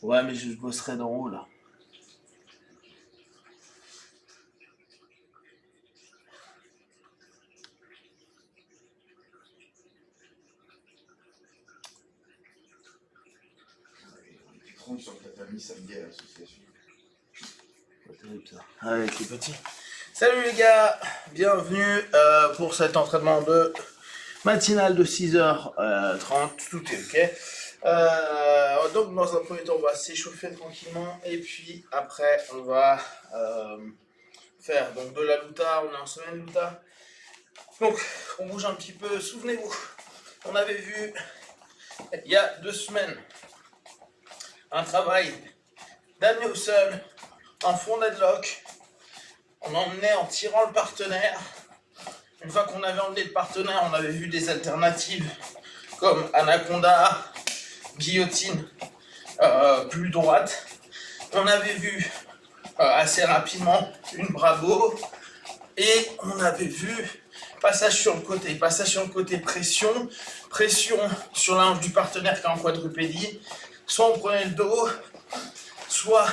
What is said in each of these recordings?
Ouais, mais je bosserai d'en haut là. Tu trompe sur ta famille samedi à l'association. Pas terrible ça. Avec les petits. Salut les gars, bienvenue pour cet entraînement de matinal de 6h30, tout est ok. Donc dans un premier temps on va s'échauffer tranquillement et puis après on va faire donc de la luta, on est en semaine luta. Donc on bouge un petit peu, souvenez-vous, on avait vu il y a 2 semaines un travail d'amener au sol en front deadlock. On emmenait en tirant le partenaire. Une fois qu'on avait emmené le partenaire, on avait vu des alternatives comme anaconda, guillotine plus droite. On avait vu assez rapidement une bravo et on avait vu passage sur le côté, pression sur la hanche du partenaire qui est en quadrupédie. Soit on prenait le dos, soit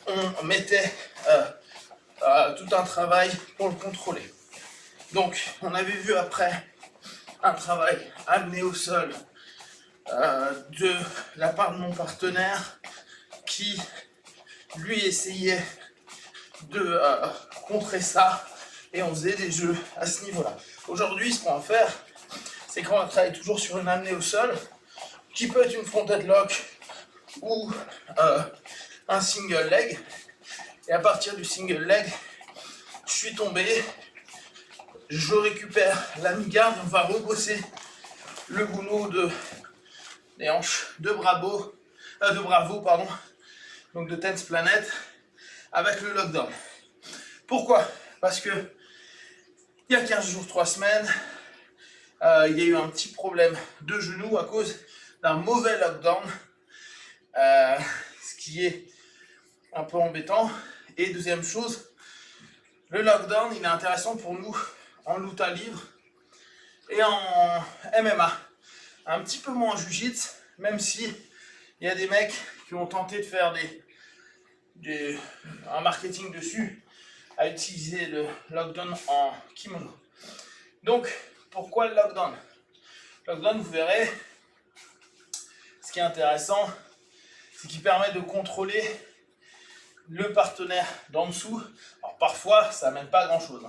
on mettait tout un travail pour le contrôler. Donc on avait vu après un travail amené au sol de la part de mon partenaire qui lui essayait de contrer ça et on faisait des jeux à ce niveau-là. Aujourd'hui, ce qu'on va faire, c'est qu'on va travailler toujours sur une amenée au sol qui peut être une front headlock ou un single leg. Et à partir du single leg, je suis tombé, je récupère la mi-garde, on va rebosser le boulot des hanches de bravo, donc de Tense Planet, avec le lockdown. Pourquoi? Parce que il y a 15 jours, 3 semaines, il y a eu un petit problème de genou à cause d'un mauvais lockdown, ce qui est un peu embêtant. Et deuxième chose, le lockdown, il est intéressant pour nous en luta libre et en MMA. Un petit peu moins en jiu-jitsu, même si il y a des mecs qui ont tenté de faire un marketing dessus, à utiliser le lockdown en kimono. Donc, pourquoi le lockdown? Le lockdown, vous verrez, ce qui est intéressant, c'est qu'il permet de contrôler le partenaire d'en dessous. Alors parfois, ça n'amène pas à grand chose.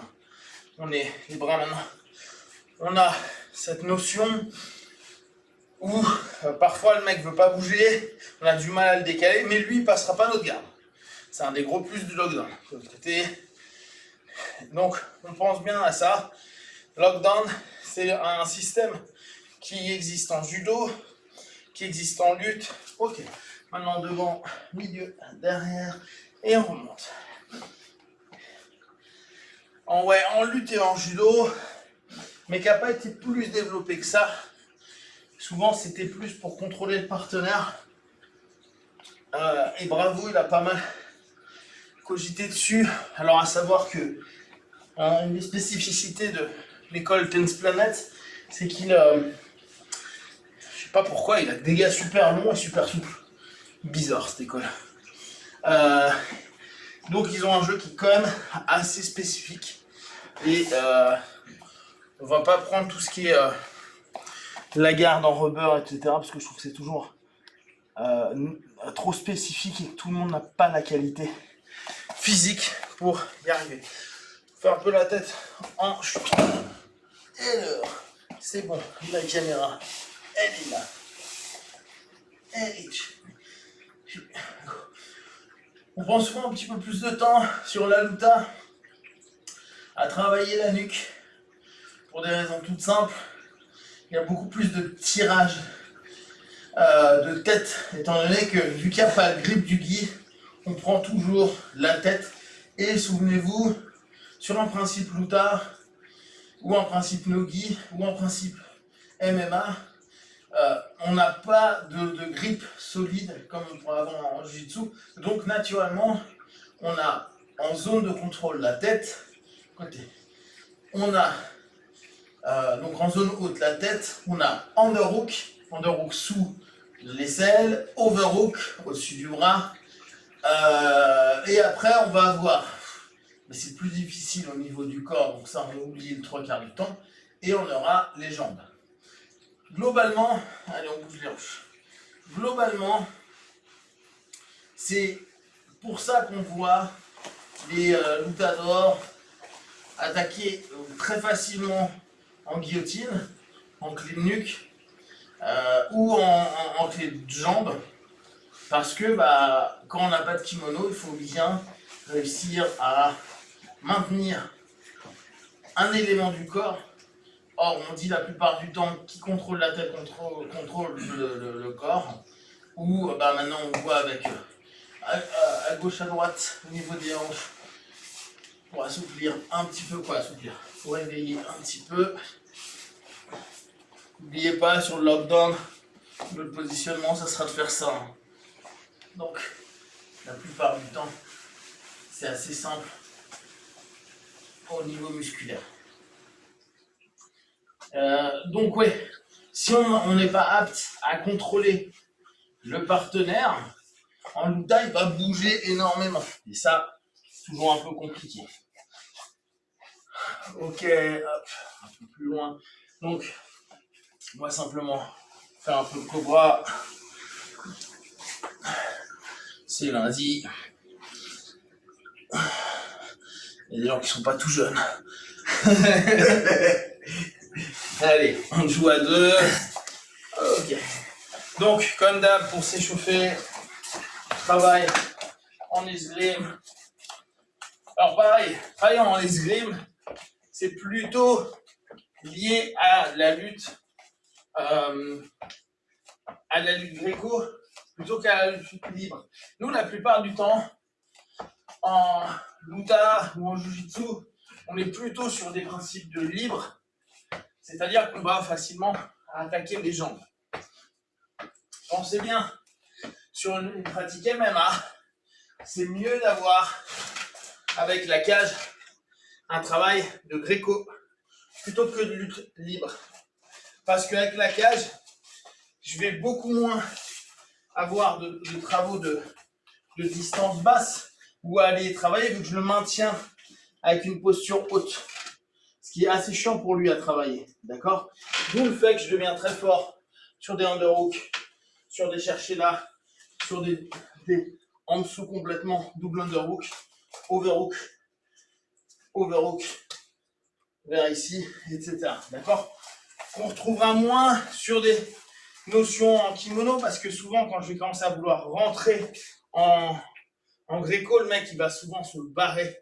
On est les bras maintenant. On a cette notion où parfois le mec veut pas bouger, on a du mal à le décaler, mais lui il passera pas notre garde. C'est un des gros plus du lockdown. Donc on pense bien à ça. Lockdown, c'est un système qui existe en judo, qui existe en lutte. Ok, maintenant devant, milieu, derrière, et on remonte. En lutte et en judo, mais qui n'a pas été plus développé que ça. Souvent, c'était plus pour contrôler le partenaire. Et Bravo, il a pas mal cogité dessus. Alors, à savoir que une des spécificités de l'école Tense Planet, c'est qu'il, je sais pas pourquoi, il a des dégâts super longs et super souples. Bizarre cette école. Donc, ils ont un jeu qui est quand même assez spécifique. Et on va pas prendre tout ce qui est la garde en rubber, etc. Parce que je trouve que c'est toujours trop spécifique et que tout le monde n'a pas la qualité physique pour y arriver. Faire un peu la tête en chute. Et alors, c'est bon, la caméra, elle est là. Elle est... On prend souvent un petit peu plus de temps sur la luta à travailler la nuque pour des raisons toutes simples. Il y a beaucoup plus de tirage de tête, étant donné que vu qu'il n'y a pas le grip du gi, on prend toujours la tête. Et souvenez-vous, sur un principe luta, ou un principe no-gi, ou un principe MMA, on n'a pas de grip solide comme on pourrait avoir en jiu-jitsu. Donc naturellement, on a en zone de contrôle la tête, côté. On a donc en zone haute la tête, on a underhook sous de l'aisselle, overhook au-dessus du bras. Et après, on va avoir, mais c'est plus difficile au niveau du corps, donc ça on va oublier le 3/4 du temps, et on aura les jambes. Globalement, allez on bouge les hanches. Globalement, c'est pour ça qu'on voit les luttadors attaquer très facilement en guillotine, en clé de nuque, ou en clé de jambe, parce que quand on n'a pas de kimono, il faut bien réussir à maintenir un élément du corps. Or, on dit la plupart du temps qui contrôle la tête contrôle le corps, ou maintenant on voit avec à gauche à droite au niveau des hanches pour assouplir un petit peu, pour éveiller un petit peu. N'oubliez pas, sur le lockdown, le positionnement, ça sera de faire ça. Hein. Donc, la plupart du temps, c'est assez simple au niveau musculaire. Donc, ouais, si on n'est pas apte à contrôler le partenaire, en luta, il va bouger énormément. Et ça, c'est toujours un peu compliqué. Ok, hop, un peu plus loin. Donc, on va simplement faire un peu de cobra. C'est lundi. Il y a des gens qui sont pas tout jeunes. Allez, on joue à 2. Ok. Donc, comme d'hab, pour s'échauffer, travail en escrime. Alors pareil en escrime, c'est plutôt lié à la lutte gréco plutôt qu'à la lutte libre. Nous, la plupart du temps, en luta ou en jujitsu, on est plutôt sur des principes de libre, c'est-à-dire qu'on va facilement attaquer les jambes. Pensez bien, sur une pratique MMA, c'est mieux d'avoir, avec la cage, un travail de gréco plutôt que de lutte libre. Parce qu'avec la cage, je vais beaucoup moins avoir de travaux de distance basse ou aller travailler vu que je le maintiens avec une posture haute. Ce qui est assez chiant pour lui à travailler. D'accord? D'où le fait que je deviens très fort sur des underhooks, sur des cherchés là, sur des en dessous complètement, double underhook, overhook, vers ici, etc. D'accord? On retrouvera moins sur des notions en kimono parce que souvent quand je vais commencer à vouloir rentrer en gréco, le mec il va souvent se barrer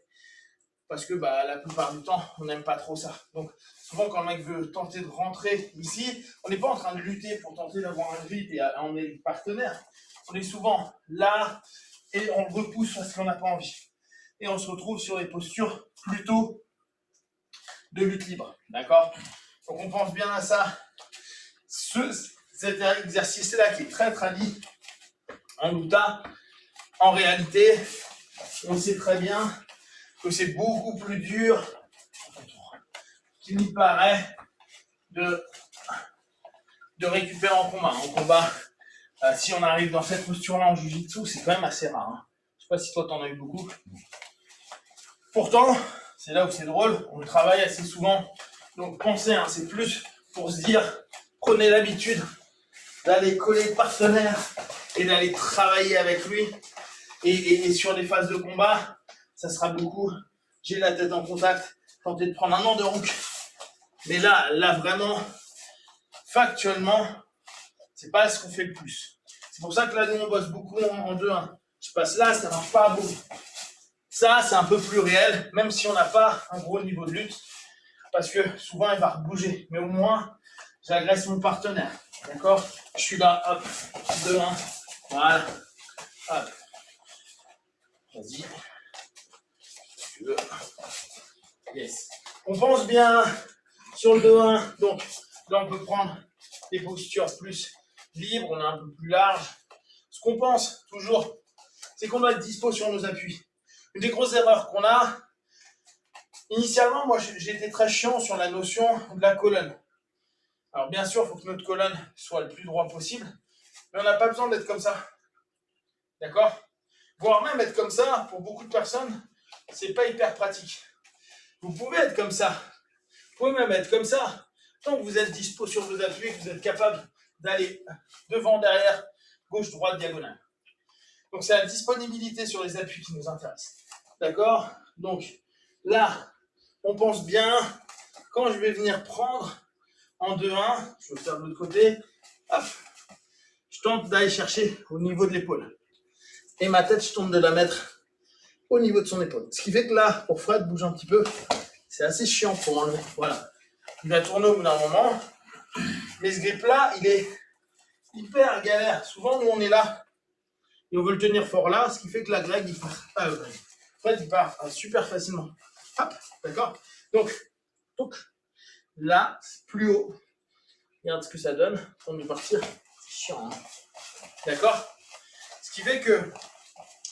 parce que la plupart du temps on n'aime pas trop ça. Donc souvent quand le mec veut tenter de rentrer ici, on n'est pas en train de lutter pour tenter d'avoir un grip et emmener le partenaire. On est souvent là et on le repousse parce qu'on n'a pas envie. Et on se retrouve sur des postures plutôt de lutte libre. D'accord? Donc on pense bien à ça. Cet exercice-là qui est très tradit en luta, en réalité, on sait très bien que c'est beaucoup plus dur qu'il n'y paraît de récupérer en combat. En combat, si on arrive dans cette posture-là en jiu-jitsu, c'est quand même assez rare. Hein. Je ne sais pas si toi t'en as eu beaucoup. Pourtant, c'est là où c'est drôle, on le travaille assez souvent. Donc pensez, hein, c'est plus pour se dire, prenez l'habitude d'aller coller le partenaire et d'aller travailler avec lui. Et sur des phases de combat, ça sera beaucoup, j'ai la tête en contact, tenter de prendre un underhook. Mais là vraiment, factuellement, c'est pas ce qu'on fait le plus. C'est pour ça que là, nous, on bosse beaucoup en 2-1. Je passe là, ça marche pas à bout. Ça, c'est un peu plus réel, même si on n'a pas un gros niveau de lutte, parce que souvent, il va bouger. Mais au moins, j'agresse mon partenaire. D'accord? Je suis là, hop, 2-1. Voilà. Hop. Vas-y. Si tu veux. Yes. On pense bien sur le 2-1. Donc, là, on peut prendre des postures plus libres, on est un peu plus large. Ce qu'on pense toujours, c'est qu'on doit être dispo sur nos appuis. Une des grosses erreurs qu'on a, initialement, moi, j'étais très chiant sur la notion de la colonne. Alors, bien sûr, il faut que notre colonne soit le plus droit possible, Mais on n'a pas besoin d'être comme ça. D'accord? Voire même être comme ça, pour beaucoup de personnes, c'est pas hyper pratique. Vous pouvez être comme ça. Vous pouvez même être comme ça. Tant que vous êtes dispo sur vos appuis, que vous êtes capable d'aller devant, derrière, gauche, droite, diagonale. Donc c'est la disponibilité sur les appuis qui nous intéresse. D'accord? Donc là, on pense bien. Quand je vais venir prendre en 2-1, je vais faire de l'autre côté. Hop, je tente d'aller chercher au niveau de l'épaule. Et ma tête, je tente de la mettre au niveau de son épaule. Ce qui fait que là, pour Fred, bouge un petit peu. C'est assez chiant pour enlever. Voilà. Il va tourner au bout d'un moment. Mais ce grip-là, il est hyper galère. Souvent, nous, on est là. Et on veut le tenir fort là. Ce qui fait que la Greg, il part. Fred, il part super facilement. Hop, d'accord? Donc, là, c'est plus haut. Regarde ce que ça donne. On va partir. C'est chiant, hein? D'accord? Ce qui fait que,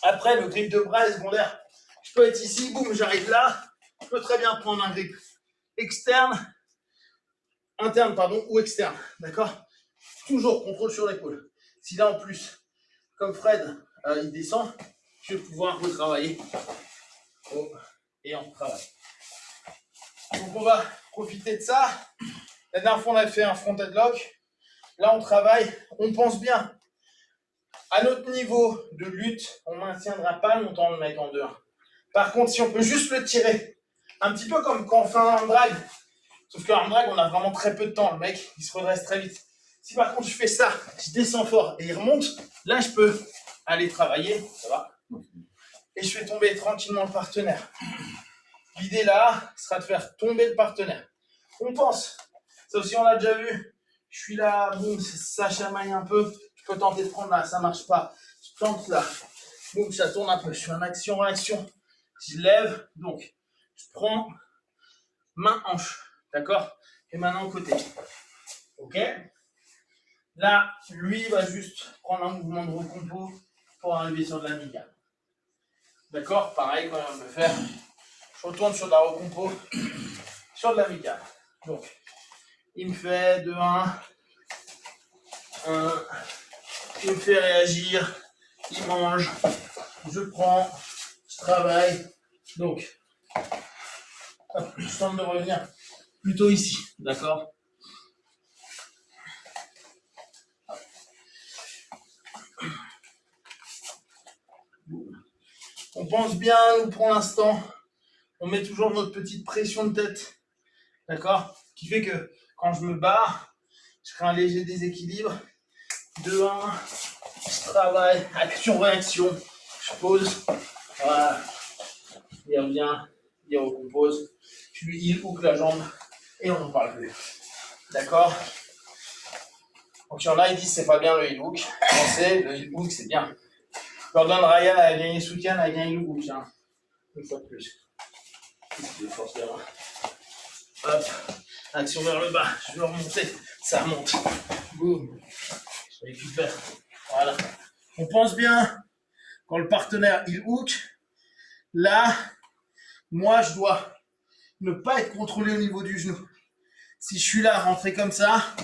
après, le grip de bras est secondaire. Je peux être ici, boum, j'arrive là. Je peux très bien prendre un grip interne, pardon, ou externe. D'accord? Toujours contrôle sur l'épaule. Si là, en plus, comme Fred, il descend, je vais pouvoir retravailler. Oh, et on travaille. Donc, on va profiter de ça. La dernière fois, on a fait un front headlock. Là, on travaille. On pense bien. À notre niveau de lutte, on ne maintiendra pas longtemps le mec en 2-1. Par contre, si on peut juste le tirer, un petit peu comme quand on fait un arm drag, sauf qu'un arm drag, on a vraiment très peu de temps. Le mec, il se redresse très vite. Si par contre, je fais ça, je descends fort et il remonte, là, je peux aller travailler. Ça va? Et je fais tomber tranquillement le partenaire. L'idée là sera de faire tomber le partenaire. On pense. Ça aussi, on l'a déjà vu. Je suis là, boum, ça chamaille un peu. Je peux tenter de prendre là, ça marche pas. Je tente là. Boum, ça tourne un peu. Je fais un action-réaction. Je lève. Donc, je prends main-hanche. D'accord? Et maintenant, côté. OK? Là, lui va juste prendre un mouvement de recompo pour arriver sur de la migale. D'accord? Pareil, quand on va me faire. Je retourne sur de la recompo, sur de la migale. Donc, il me fait 2-1. Il me fait réagir. Il mange. Je prends. Je travaille. Donc, hop, je tente de revenir plutôt ici. D'accord? On pense bien, nous, pour l'instant. On met toujours notre petite pression de tête. D'accord? Ce qui fait que quand je me barre, je crée un léger déséquilibre. 2-1, je travaille, action-réaction, je pose, voilà, il revient, il recompose, je lui il hook la jambe et on n'en parle plus. D'accord? Donc il y en a, ils disent c'est pas bien le heel hook. Pensez, le heel hook c'est bien. Gordon Ryan a gagné soutien, a gagné le hook, hein. Une fois de plus. De force de main. Hop, action vers le bas, je veux remonter, ça remonte. Boum, je récupère. Voilà. On pense bien, quand le partenaire il hook, là, moi je dois ne pas être contrôlé au niveau du genou. Si je suis là, rentré comme ça,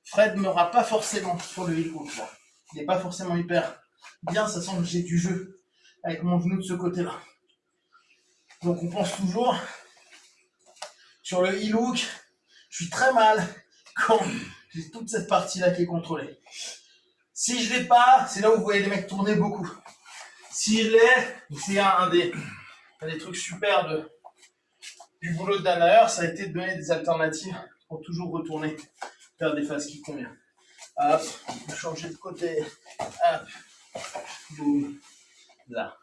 Fred n'aura pas forcément sur le heel hook là. Il n'est pas forcément hyper bien, ça sent que j'ai du jeu avec mon genou de ce côté-là. Donc on pense toujours sur le heel hook, je suis très mal quand j'ai toute cette partie-là qui est contrôlée. Si je l'ai pas, c'est là où vous voyez les mecs tourner beaucoup. Si je l'ai, c'est un des trucs super du boulot de Danaher, ça a été de donner des alternatives pour toujours retourner vers des phases qui conviennent. Hop, changer de côté, hop, boum, là.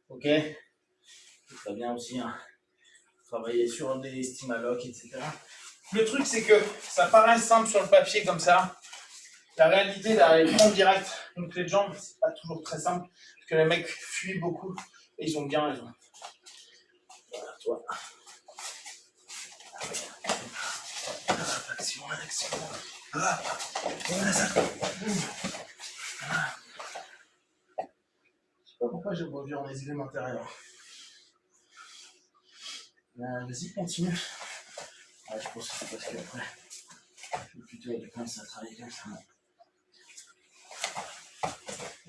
Ok? C'est très bien aussi, hein. Travailler sur des stimalocs, etc. Le truc, c'est que ça paraît simple sur le papier comme ça. La réalité, d'aller prendre direct une clé de jambe, c'est pas toujours très simple, parce que les mecs fuient beaucoup, et ils ont bien raison. Voilà, toi. Action. Ah, voilà ça. Je sais pas pourquoi j'ai revu en les éléments intérieurs. Vas-y, continue. Ouais, je pense que c'est parce qu'après, je vais plutôt être comme ça, travailler comme ça.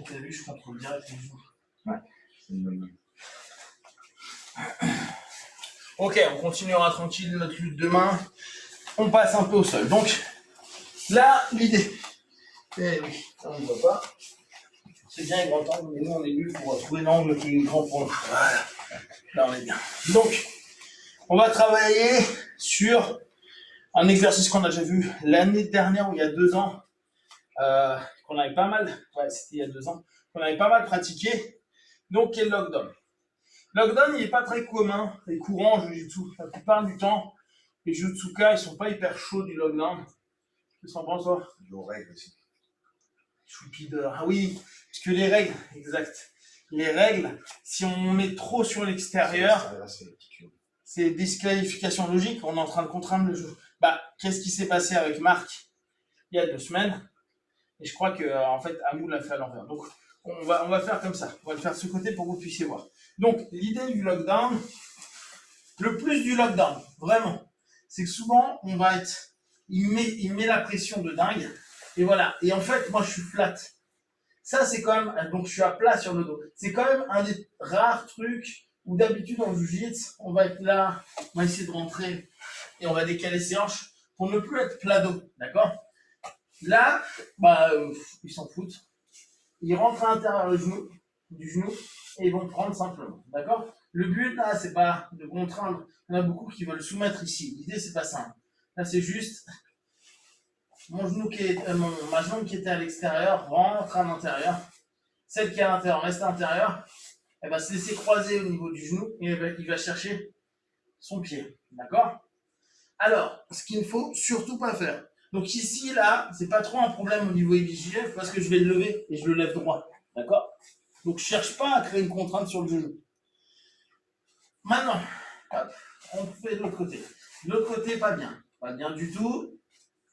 T'as vu, je contrôle direct les genoux. Ouais, c'est une bonne. Ok, on continuera tranquille notre lutte de main. On passe un peu au sol. Donc, là, l'idée. Eh oui, ça on ne voit pas. C'est bien les grands angles, mais nous on est nuls pour trouver l'angle qui est grand pour nous. Voilà. Là on est bien. Donc, on va travailler sur un exercice qu'on a déjà vu l'année dernière ou il y a 2 ans, qu'on avait pas mal, ouais c'était il y a 2 ans, qu'on avait pas mal pratiqué, donc qui est le lockdown. Lockdown il n'est pas très commun et courant en Jiu-Jitsu. La plupart du temps, les Jutsuka ils sont pas hyper chauds du lockdown. Qu'est-ce qu'on pense toi? Aux règles aussi. Choupideur, ah oui, parce que les règles, exact. Les règles, si on met trop sur l'extérieur, c'est disqualification logique, on est en train de contraindre le jeu. Bah, qu'est-ce qui s'est passé avec Marc il y a 2 semaines? Et je crois que, en fait, Amou l'a fait à l'envers. Donc, on va faire comme ça. On va le faire de ce côté pour que vous puissiez voir. Donc, l'idée du lockdown, le plus du lockdown, vraiment, c'est que souvent, on va être, il met la pression de dingue. Et voilà. Et en fait, moi, je suis flat. Ça, c'est quand même, donc je suis à plat sur le dos. C'est quand même un des rares trucs où d'habitude en jiu-jitsu, on va être là, on va essayer de rentrer et on va décaler ses hanches pour ne plus être plat dos, d'accord? Là, bah, ils s'en foutent. Ils rentrent à l'intérieur du genou et ils vont prendre simplement, d'accord? Le but là, c'est pas de contraindre. Il y en a beaucoup qui veulent soumettre ici. L'idée, c'est pas ça. Là, c'est juste mon genou ma jambe qui était à l'extérieur rentre à l'intérieur. Celle qui est à l'intérieur reste à l'intérieur. Elle va se laisser croiser au niveau du genou et il va chercher son pied. D'accord? Alors, ce qu'il ne faut surtout pas faire. Donc ici, là, c'est pas trop un problème au niveau IBJJF parce que je vais le lever et je le lève droit. D'accord? Donc je cherche pas à créer une contrainte sur le genou. Maintenant, hop, on fait de l'autre côté. De l'autre côté, pas bien. Pas bien du tout.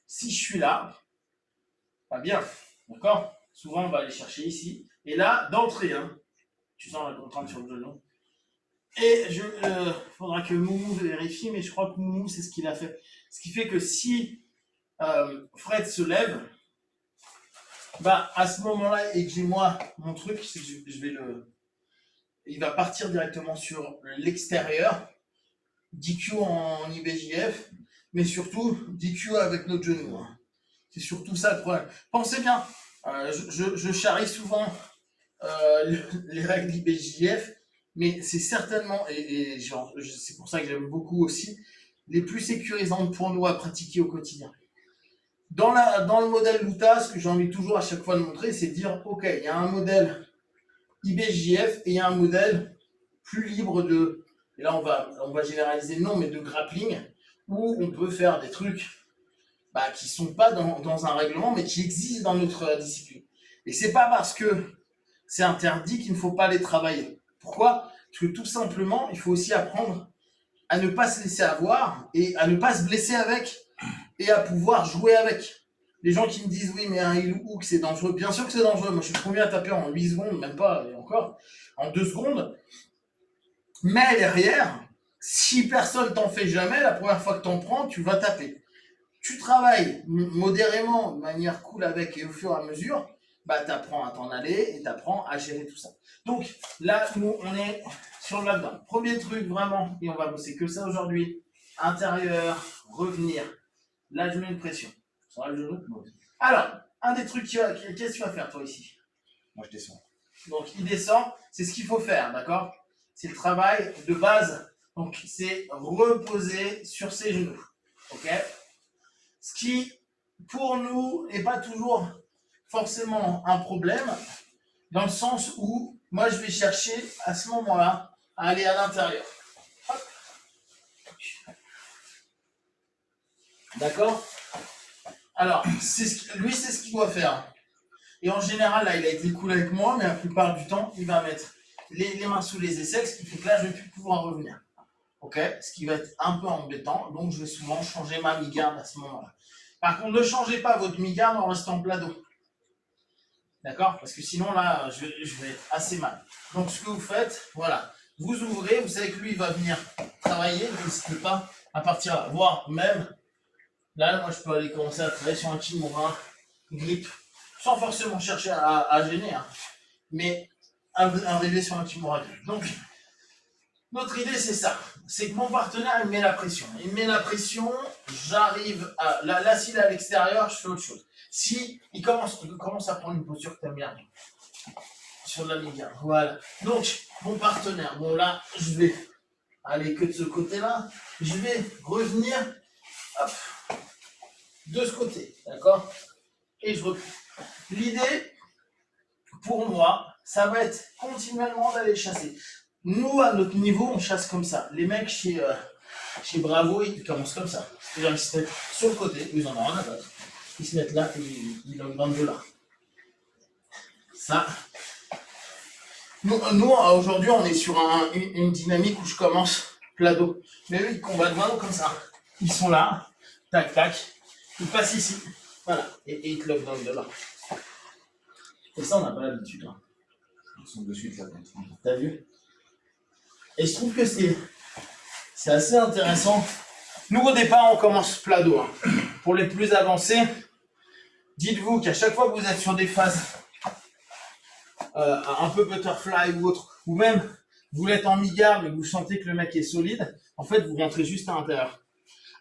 Si je suis là, pas bien. D'accord? Souvent, on va aller chercher ici. Et là, d'entrée, hein, tu sens la contrainte sur le genou. Et faudra que Moumou vérifie, mais je crois que Moumou, c'est ce qu'il a fait. Ce qui fait que si Fred se lève, bah, à ce moment-là, et que j'ai moi, mon truc, c'est que je vais il va partir directement sur l'extérieur, DQ en IBJF, mais surtout DQ avec notre genou. Hein. C'est surtout ça le problème. Pensez bien, je charrie souvent les règles d'IBJF, mais c'est certainement, et c'est pour ça que j'aime beaucoup aussi, les plus sécurisantes pour nous à pratiquer au quotidien. Dans le modèle Luta, ce que j'ai envie toujours à chaque fois de montrer, c'est de dire, ok, il y a un modèle IBJF et il y a un modèle plus libre de, et là on va généraliser le nom, mais de grappling, où on peut faire des trucs qui ne sont pas dans un règlement, mais qui existent dans notre discipline. Et c'est pas parce que c'est interdit qu'il ne faut pas les travailler. Pourquoi? Parce que tout simplement, il faut aussi apprendre à ne pas se laisser avoir et à ne pas se blesser avec et à pouvoir jouer avec. Les gens qui me disent oui, mais un heel hook c'est dangereux. Bien sûr que c'est dangereux. Moi, je suis le premier à taper en 8 secondes, même pas, et encore, en 2 secondes. Mais derrière, si personne t'en fait jamais, la première fois que t'en prends, tu vas taper. Tu travailles modérément, de manière cool avec, et au fur et à mesure, t'apprends à t'en aller et t'apprends à gérer tout ça. Donc là, nous, on est sur le lockdown. Premier truc, vraiment, et on va bosser que ça aujourd'hui. Intérieur, revenir. Là, je mets une pression. Ça va le genou? Alors, un des trucs, qu'est-ce que tu vas faire, toi, ici? Moi, je descends. Donc, il descend, c'est ce qu'il faut faire, d'accord? C'est le travail de base. Donc, c'est reposer sur ses genoux. Ok? Ce qui, pour nous, n'est pas toujours forcément un problème, dans le sens où, moi, je vais chercher, à ce moment-là, à aller à l'intérieur. D'accord? Alors, lui, c'est ce qu'il doit faire. Et en général, là, il a été cool avec moi, mais la plupart du temps, il va mettre les mains sous les aisselles, ce qui fait que là, je ne vais plus pouvoir revenir. Ok? Ce qui va être un peu embêtant, donc je vais souvent changer ma mi-garde à ce moment-là. Par contre, ne changez pas votre mi-garde en restant plat dos. D'accord? Parce que sinon, là, je vais être assez mal. Donc, ce que vous faites, voilà. Vous ouvrez, vous savez que lui, il va venir travailler, n'hésitez pas à partir là. Voire même, là, moi, je peux aller commencer à travailler sur un kimura, grip, sans forcément chercher à gêner. Hein. mais arriver sur un Kimura grip. Donc, notre idée, c'est ça. C'est que mon partenaire, il met la pression. Il met la pression, j'arrive à... Là, s'il est à l'extérieur, je fais autre chose. Si il commence à prendre une posture que tu aimes bien, sur la méga, voilà. Donc, mon partenaire, bon là, je vais aller que de ce côté-là. Je vais revenir, hop, de ce côté, d'accord? Et je replie. L'idée, pour moi, ça va être continuellement d'aller chasser. Nous, à notre niveau, on chasse comme ça. Les mecs chez Bravo, ils commencent comme ça. C'est-à-dire, ils se mettent sur le côté, ils en ont rien à battre. Ils se mettent là et ils lockdown de là. Ça. Nous aujourd'hui, on est sur une dynamique où je commence plat dos. Mais eux, ils combattent vraiment comme ça. Ils sont là, tac, tac. Ils passent ici. Voilà. Et ils te lockdown de là. Et ça, on n'a pas l'habitude. Hein. Ils sont de suite là. T'as vu? Et je trouve que c'est assez intéressant. Nous, au départ, on commence plat dos. Hein. Pour les plus avancés, dites-vous qu'à chaque fois que vous êtes sur des phases un peu butterfly ou autre, ou même vous l'êtes en mi-garde et vous sentez que le mec est solide, en fait, vous rentrez juste à l'intérieur.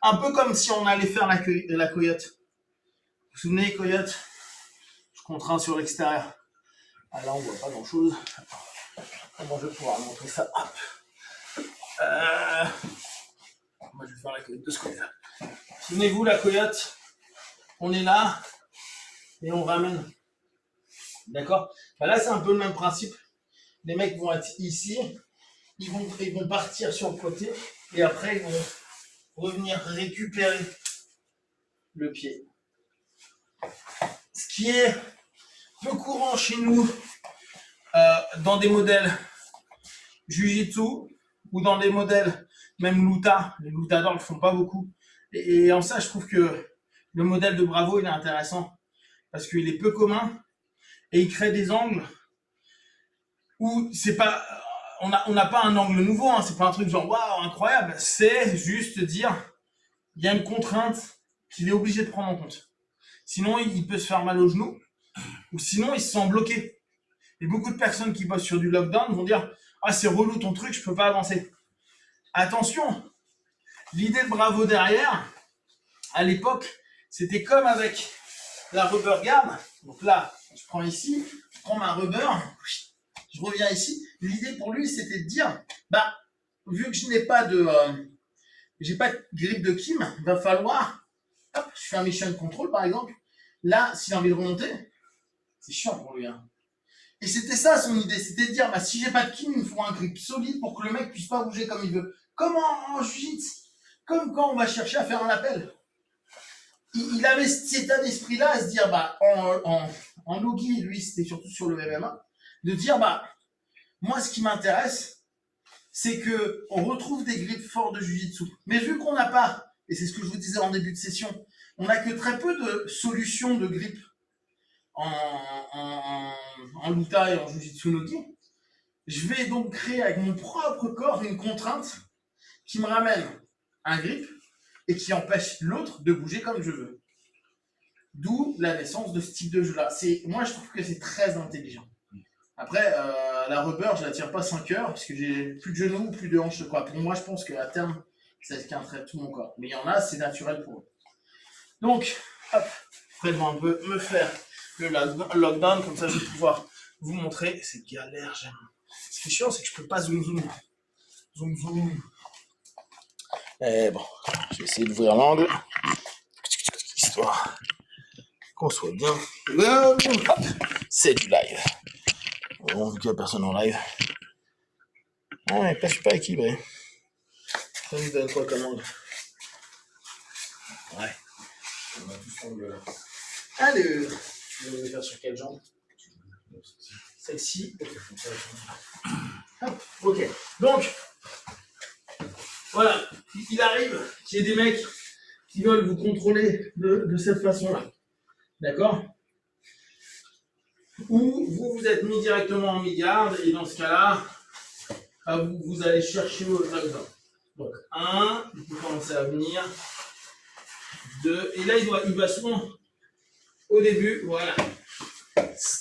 Un peu comme si on allait faire la coyote. Vous vous souvenez, coyote? Je contrains sur l'extérieur. Ah, là, on voit pas grand-chose. Comment je vais pouvoir montrer ça? Hop. Moi, je vais faire la coyote de ce côté-là. Souvenez-vous, la coyote, on est là et on ramène. D'accord? Ben là, c'est un peu le même principe. Les mecs vont être ici, ils vont partir sur le côté et après, ils vont revenir récupérer le pied. Ce qui est peu courant chez nous dans des modèles Jiu-Jitsu ou dans des modèles même Luta. Les lutadors le font pas beaucoup. Et en ça, je trouve que le modèle de Bravo, il est intéressant parce qu'il est peu commun et il crée des angles où c'est pas, on n'a pas un angle nouveau, hein, c'est pas un truc genre waouh incroyable, c'est juste dire il y a une contrainte qu'il est obligé de prendre en compte. Sinon, il peut se faire mal au genou ou sinon il se sent bloqué. Et beaucoup de personnes qui bossent sur du lockdown vont dire ah c'est relou ton truc, je peux pas avancer. Attention, l'idée de Bravo derrière, à l'époque, c'était comme avec la rubber guard. Donc là, je prends ici, je prends ma rubber, je reviens ici. L'idée pour lui, c'était de dire, bah, vu que je n'ai pas de, j'ai pas de grip de Kim, il va falloir, hop, je fais un mission control par exemple. Là, s'il a envie de remonter, c'est chiant pour lui. Hein. Et c'était ça son idée, c'était de dire, bah, si j'ai pas de Kim, il me faut un grip solide pour que le mec puisse pas bouger comme il veut. Comme en jiu-jitsu, comme quand on va chercher à faire un appel. Il avait cet état d'esprit-là à se dire, bah, en logi, lui, c'était surtout sur le MMA, de dire, bah, moi, ce qui m'intéresse, c'est que on retrouve des grips forts de Jiu-Jitsu. Mais vu qu'on n'a pas, et c'est ce que je vous disais en début de session, on n'a que très peu de solutions de grip en Luta et en Jiu-Jitsu Nogi, je vais donc créer avec mon propre corps une contrainte qui me ramène un grip et qui empêche l'autre de bouger comme je veux. D'où la naissance de ce type de jeu-là. Moi, je trouve que c'est très intelligent. Après, la rubber, je la tire pas 5 heures parce que j'ai plus de genoux, plus de hanches. Quoi. Pour moi, je pense qu'à terme, ça esquinterait tout mon corps. Mais il y en a, c'est naturel pour eux. Donc, hop, Fred va un peu me faire le lockdown, comme ça je vais pouvoir vous montrer. C'est galère, j'aime. Ce qui est chiant, c'est que je peux pas zoom. Eh bon, je vais essayer d'ouvrir l'angle. Histoire qu'on soit bien. Hop, c'est du live. Bon, vu qu'il n'y a personne en live. Ah ouais, je suis pas équilibré. Ça nous donne quoi comme angle? Ouais. On a tous l'angle là. Allez, je vais le faire sur quelle jambe? Celle-ci. Hop, ok. Donc, voilà, il arrive qu'il y ait des mecs qui veulent vous contrôler de cette façon-là. D'accord? Ou vous êtes mis directement en mi-garde et dans ce cas-là, vous allez chercher vos lockdown. Donc, 1, il peut commencer à venir. 2, et là, il va souvent, au début, voilà,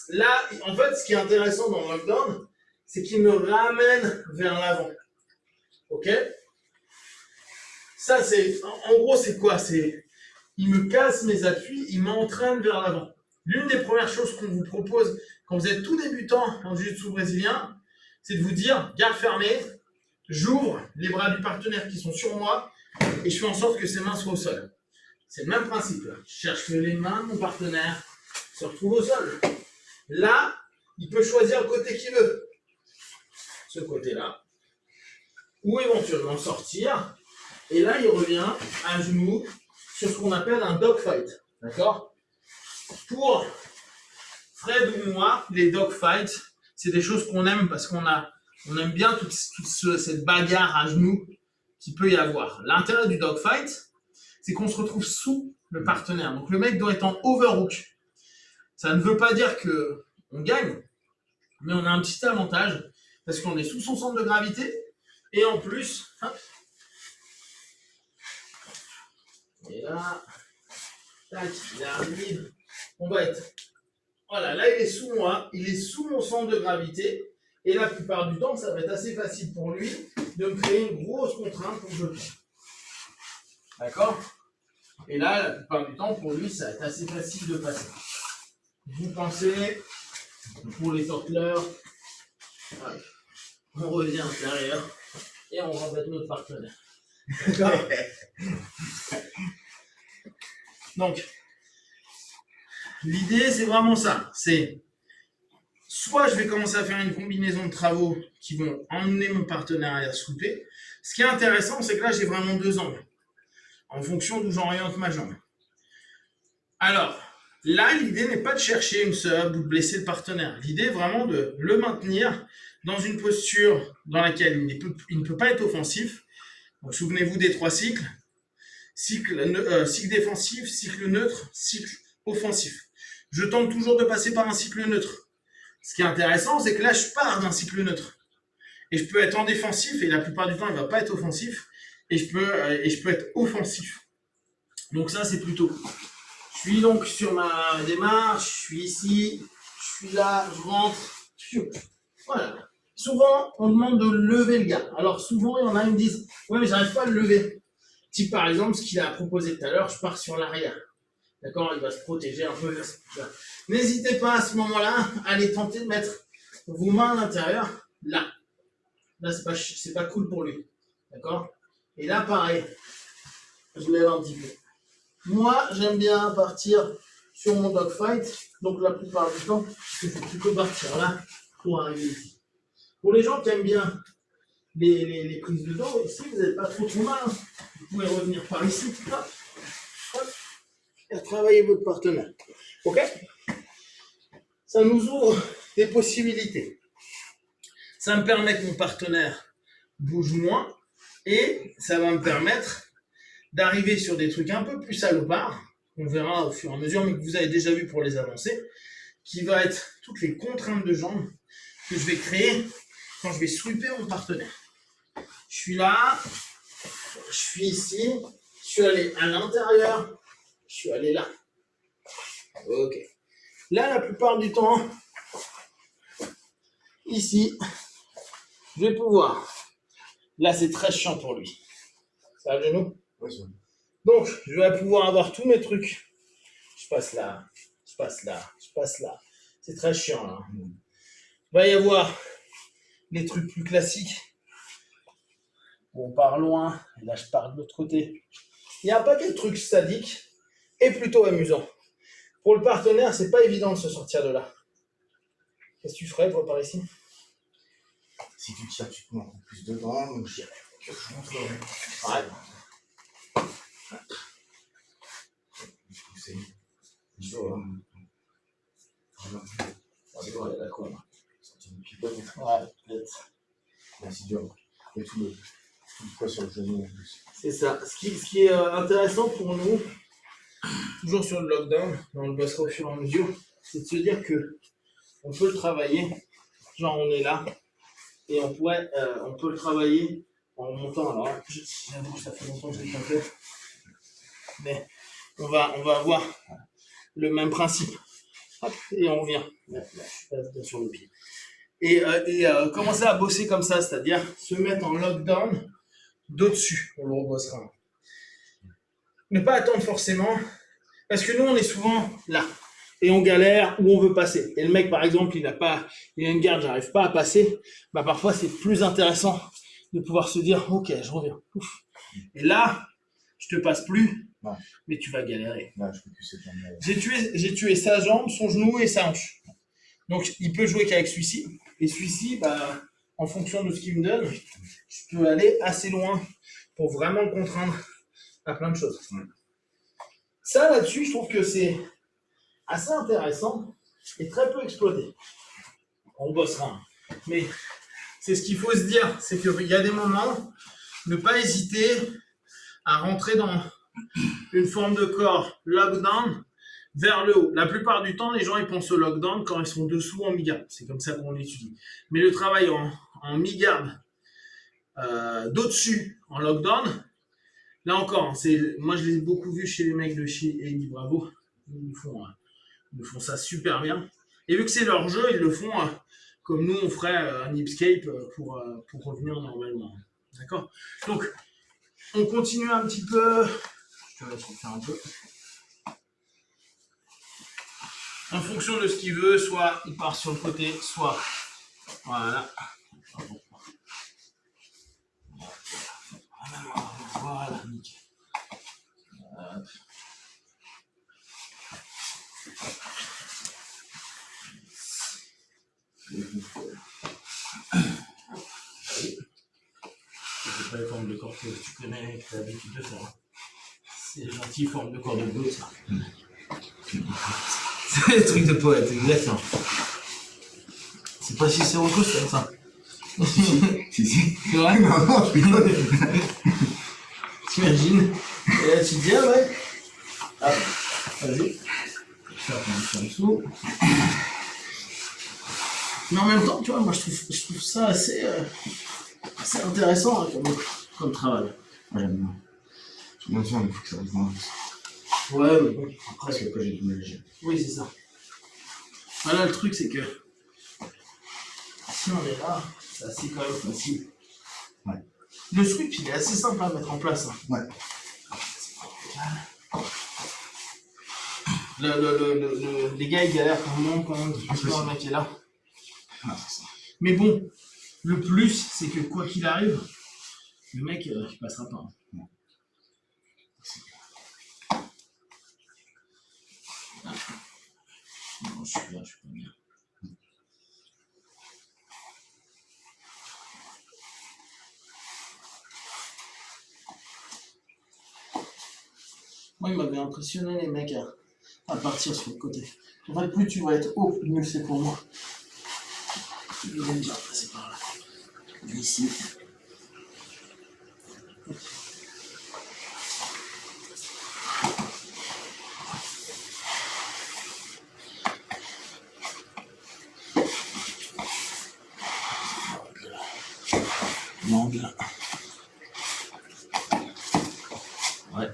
Là, en fait, ce qui est intéressant dans le lockdown, c'est qu'il me ramène vers l'avant. Ok? Ça, c'est, en gros, c'est quoi? Il me casse mes appuis, il m'entraîne vers l'avant. L'une des premières choses qu'on vous propose quand vous êtes tout débutant en jiu-jitsu brésilien, c'est de vous dire, garde fermée, j'ouvre les bras du partenaire qui sont sur moi et je fais en sorte que ses mains soient au sol. C'est le même principe. Là. Je cherche que les mains de mon partenaire se retrouvent au sol. Là, il peut choisir le côté qu'il veut. Ce côté-là. Ou éventuellement sortir. Et là, il revient à genoux sur ce qu'on appelle un dogfight. D'accord? Pour Fred ou moi, les dogfights, c'est des choses qu'on aime parce qu'on aime bien toute cette bagarre à genoux qu'il peut y avoir. L'intérêt du dogfight, c'est qu'on se retrouve sous le partenaire. Donc le mec doit être en overhook. Ça ne veut pas dire qu'on gagne, mais on a un petit avantage parce qu'on est sous son centre de gravité et en plus, hop, et là, tac, il arrive, on va être, voilà, là il est sous moi, il est sous mon centre de gravité et la plupart du temps, ça va être assez facile pour lui de me créer une grosse contrainte pour que je tombe. D'accord? Et là, la plupart du temps, pour lui, ça va être assez facile de passer. Vous pensez, pour les tortleurs, on revient à l'intérieur et on rembête notre partenaire. D'accord? Donc, l'idée, c'est vraiment ça. C'est soit je vais commencer à faire une combinaison de travaux qui vont emmener mon partenaire à souper. Ce qui est intéressant, c'est que là, j'ai vraiment deux angles en fonction d'où j'oriente ma jambe. Alors, là, l'idée n'est pas de chercher une sub ou de blesser le partenaire. L'idée est vraiment de le maintenir dans une posture dans laquelle il ne peut pas être offensif. Donc, souvenez-vous des 3 cycles. Cycle défensif, cycle neutre, cycle offensif. Je tente toujours de passer par un cycle neutre. Ce qui est intéressant, c'est que là, je pars d'un cycle neutre. Et je peux être en défensif, et la plupart du temps, il ne va pas être offensif. Et je peux être offensif. Donc ça, c'est plutôt. Je suis donc sur ma démarche, je suis ici, je suis là, je rentre. Voilà. Souvent, on demande de lever le gars. Alors souvent, il y en a qui me disent « Ouais, mais j'arrive pas à le lever. » Type par exemple, ce qu'il a proposé tout à l'heure, je pars sur l'arrière. D'accord? Il va se protéger un peu. N'hésitez pas à ce moment-là à aller tenter de mettre vos mains à l'intérieur, là. Là, c'est pas cool pour lui. D'accord? Et là, pareil. Je lève un petit peu. Moi, j'aime bien partir sur mon dogfight. Donc, la plupart du temps, je fais plutôt partir là pour arriver ici. Pour les gens qui aiment bien les prises de dos, ici, vous n'êtes pas trop mal. Hein. Vous pouvez revenir par ici. Hop, hop, et travailler votre partenaire. Ok? Ça nous ouvre des possibilités. Ça me permet que mon partenaire bouge moins et ça va me permettre d'arriver sur des trucs un peu plus salopards, on verra au fur et à mesure, mais que vous avez déjà vu pour les avancées, qui va être toutes les contraintes de jambes que je vais créer quand je vais sweeper mon partenaire. Je suis là, je suis ici, je suis allé à l'intérieur, je suis allé là. Ok. Là, la plupart du temps, ici, je vais pouvoir. Là, c'est très chiant pour lui. Ça va le genou? Ouais, c'est vrai. Donc, je vais pouvoir avoir tous mes trucs. Je passe là, je passe là, je passe là. C'est très chiant, là. Il va y avoir les trucs plus classiques. On part loin, et là, je pars de l'autre côté. Il y a un paquet de trucs sadiques et plutôt amusants. Pour le partenaire, c'est pas évident de se sortir de là. Qu'est-ce que tu ferais, toi, par ici? Si tu tires, tu te mets encore plus dedans, donc je dirais que je rentrerai. Ouais. Pousser. Chaud, hein. C'est vrai, d'accord. Sortir une pivote. Ouais, peut-être. Là, c'est dur. Et tout le poids sur le genou en plus. C'est ça. Ce qui est intéressant pour nous, toujours sur le lockdown, on le bossera au fur et à mesure, c'est de se dire que on peut le travailler. Genre, on est là et on peut le travailler en montant. Alors, j'avoue que ça fait longtemps que je l'ai pas fait, mais on va avoir le même principe. hop, et on revient. Là, je passe bien sur le pied. Et commencer à bosser comme ça, c'est-à-dire se mettre en lockdown d'au-dessus. On le rebossera. Ne pas attendre forcément, parce que nous, on est souvent là. Et on galère ou on veut passer. Et le mec, par exemple, il a une garde, j'arrive pas à passer. Bah, parfois, c'est plus intéressant de pouvoir se dire, ok, je reviens. Ouf. Et là, je te passe plus, non. Mais tu vas galérer. Non, je peux plus cette jambe. J'ai tué sa jambe, son genou et sa hanche. Donc, il peut jouer qu'avec celui-ci. Et celui-ci, bah, en fonction de ce qu'il me donne, je peux aller assez loin pour vraiment le contraindre à plein de choses. Ça, là-dessus, je trouve que c'est assez intéressant et très peu exploité. On bossera. Mais c'est ce qu'il faut se dire, c'est qu'il y a des moments, ne pas hésiter à rentrer dans une forme de corps lockdown vers le haut. La plupart du temps, les gens ils pensent au lockdown quand ils sont dessous en mi-garde. C'est comme ça qu'on l'étudie. Mais le travail en mi-garde, d'au-dessus, en lockdown, là encore, moi je l'ai beaucoup vu chez les mecs de chez Eddie Bravo. Ils font ça super bien. Et vu que c'est leur jeu, ils le font comme nous on ferait un hipscape pour revenir normalement. D'accord? Donc, on continue un petit peu. Je te laisse refaire un peu. En fonction de ce qu'il veut, soit il part sur le côté, soit voilà. Voilà, nickel. C'est pas les formes de corps que tu connais, que tu as l'habitude de faire. C'est les gentilles formes de corps de bleu, ça. C'est des trucs de poète, exactement. C'est pas si c'est Rocco, c'est comme ça. Si. C'est vrai? Non, je rigole. T'imagines? Et là, tu te dis, ah ouais. Ah, vas-y. Je vais faire en dessous. Mais en même temps, tu vois, moi, je trouve ça assez intéressant hein, comme travail. Moi, j'aime bien. Bien sûr, il faut que ça reste dans le. Ouais, mais bon. Après, c'est que j'ai du mal. Oui, c'est ça. Voilà, le truc, c'est que si on est là, c'est assez quand même facile. Ouais. Le sweep, il est assez simple à mettre en place. Hein. Ouais. Les gars, ils galèrent quand même depuis le mec est là. Ah, c'est ça. Mais bon, le plus, c'est que quoi qu'il arrive, le mec, il passera pas. Hein. Non, je suis pas bien. Moi, il m'avait impressionné les mecs à partir sur le côté. En fait, plus tu vas être haut, plus mieux c'est pour moi. Il aime bien passer par là. Ici. L'angle. Ouais.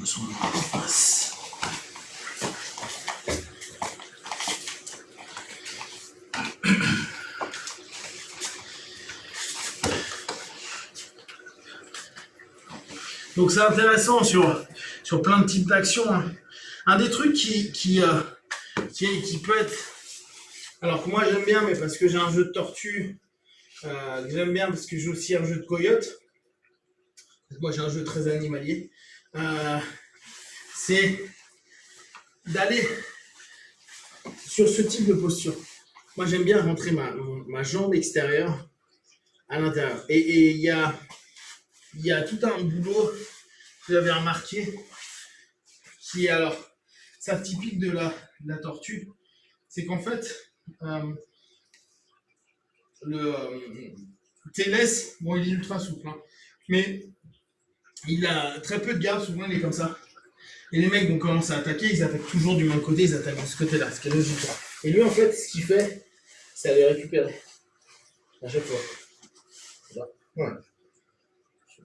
On se met en face. Donc c'est intéressant sur plein de types d'actions. Hein. Un des trucs qui peut être... Alors que moi j'aime bien, mais parce que j'ai un jeu de tortue, que j'aime bien parce que j'ai aussi un jeu de coyote. Moi j'ai un jeu très animalier. C'est d'aller sur ce type de posture. Moi j'aime bien rentrer ma jambe extérieure à l'intérieur. Et il y a tout un boulot que j'avais remarqué qui est alors ça typique de la tortue, c'est qu'en fait le TLS, bon il est ultra souple, hein, mais il a très peu de garde, souvent il est comme ça. Et les mecs vont commencer à attaquer, ils attaquent toujours du même côté, ils attaquent de ce côté-là, ce qui est logique. Et lui en fait, ce qu'il fait, c'est aller récupérer à chaque fois. Là. Ouais.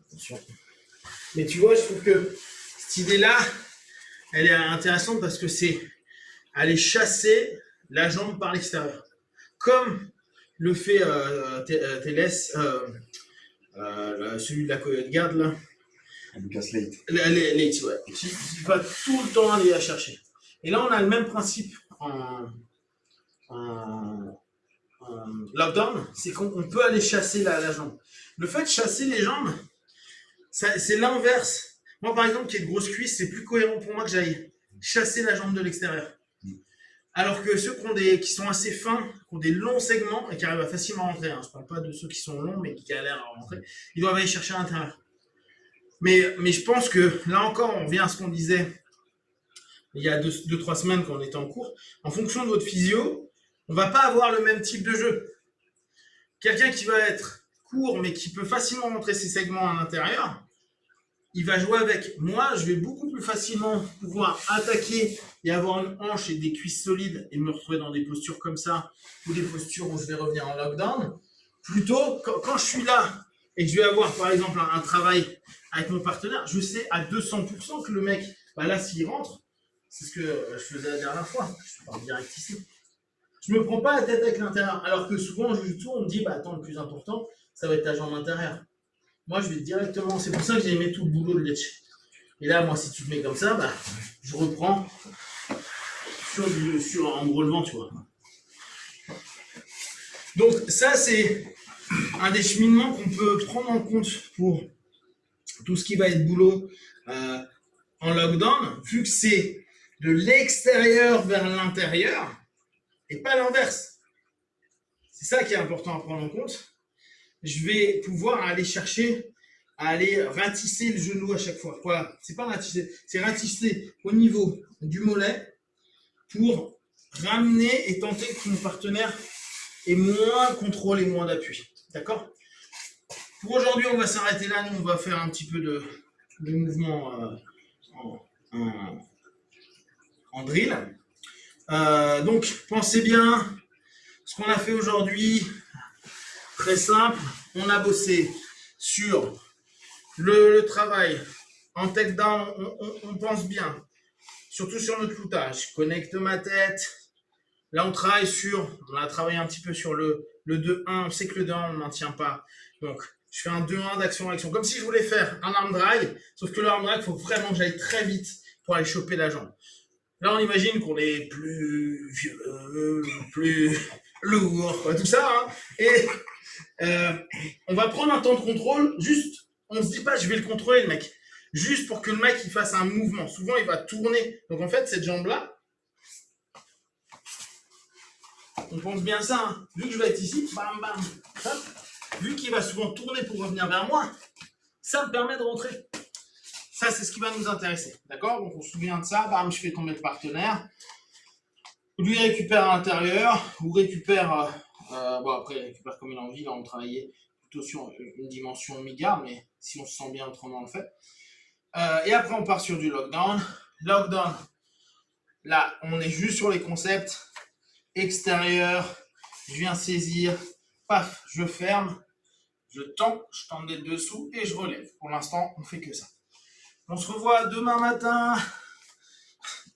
Attention. Mais tu vois, je trouve que cette idée-là, elle est intéressante parce que c'est aller chasser la jambe par l'extérieur. Comme le fait Télès, celui de la Coyote Garde, là. Lucas Slate. Late, ouais. Il va tout le temps aller la chercher. Et là, on a le même principe en lockdown, c'est qu'on peut aller chasser la jambe. Le fait de chasser les jambes, c'est l'inverse. Moi, par exemple, qui ai de grosses cuisses, c'est plus cohérent pour moi que j'aille chasser la jambe de l'extérieur. Alors que ceux qui sont assez fins, qui ont des longs segments et qui arrivent à facilement rentrer, hein, je ne parle pas de ceux qui sont longs mais qui galèrent à rentrer, ils doivent aller chercher à l'intérieur. Mais je pense que là encore, on revient à ce qu'on disait il y a 2-3 semaines quand on était en cours. En fonction de votre physio, on ne va pas avoir le même type de jeu. Quelqu'un qui va être court mais qui peut facilement montrer ses segments à l'intérieur, il va jouer avec. Moi, je vais beaucoup plus facilement pouvoir attaquer et avoir une hanche et des cuisses solides et me retrouver dans des postures comme ça ou des postures où je vais revenir en lockdown. Plutôt, quand je suis là et que je vais avoir par exemple un travail avec mon partenaire, je sais à 200% que le mec, bah là, s'il rentre, c'est ce que je faisais la dernière fois. Je parle direct ici. Je me prends pas la tête avec l'intérieur. Alors que souvent, en jiu-jitsu, on me dit, bah attends, le plus important, ça va être ta jambe intérieure. Moi, je vais directement. C'est pour ça que j'ai aimé tout le boulot de Lecce. Et là, moi, si tu te mets comme ça, bah, je reprends en me relevant, tu vois. Donc, ça, c'est un des cheminements qu'on peut prendre en compte pour tout ce qui va être boulot en lockdown, vu que c'est de l'extérieur vers l'intérieur et pas l'inverse. C'est ça qui est important à prendre en compte. Je vais pouvoir aller chercher à aller ratisser le genou à chaque fois. Voilà, c'est pas ratisser, c'est ratisser au niveau du mollet pour ramener et tenter que mon partenaire ait moins contrôle et moins d'appui. D'accord? Pour aujourd'hui, on va s'arrêter là. Nous, on va faire un petit peu de mouvement en drill. Donc, pensez bien ce qu'on a fait aujourd'hui. Très simple. On a bossé sur le travail en takedown. On pense bien, surtout sur notre cloutage. Je connecte ma tête. Là, on a travaillé un petit peu sur le 2-1. On sait que le 2-1, on ne maintient pas. Donc, je fais un 2-1 d'action-action. Comme si je voulais faire un arm drag. Sauf que le arm drag, il faut vraiment que j'aille très vite pour aller choper la jambe. Là, on imagine qu'on est plus vieux, plus lourd, tout ça. Hein. Et on va prendre un temps de contrôle. Juste, on ne se dit pas, je vais le contrôler, le mec. Juste pour que le mec il fasse un mouvement. Souvent, il va tourner. Donc, en fait, cette jambe-là, on pense bien ça, hein. Vu que je vais être ici, bam bam, hop. Vu qu'il va souvent tourner pour revenir vers moi, ça me permet de rentrer. Ça, c'est ce qui va nous intéresser, d'accord? Donc on se souvient de ça, bam, je fais tomber le partenaire. Lui récupère à l'intérieur, ou récupère, bon après il récupère comme il a envie, là on travaillait plutôt sur une dimension mi-garde, mais si on se sent bien autrement on le fait. Et après on part sur du lockdown. Lockdown, là on est juste sur les concepts. Extérieur, je viens saisir, paf, je ferme, je tends des dessous et je relève. Pour l'instant, on fait que ça. On se revoit demain matin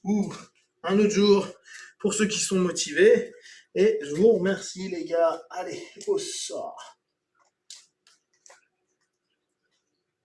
ou un autre jour pour ceux qui sont motivés. Et je vous remercie les gars. Allez, au sort.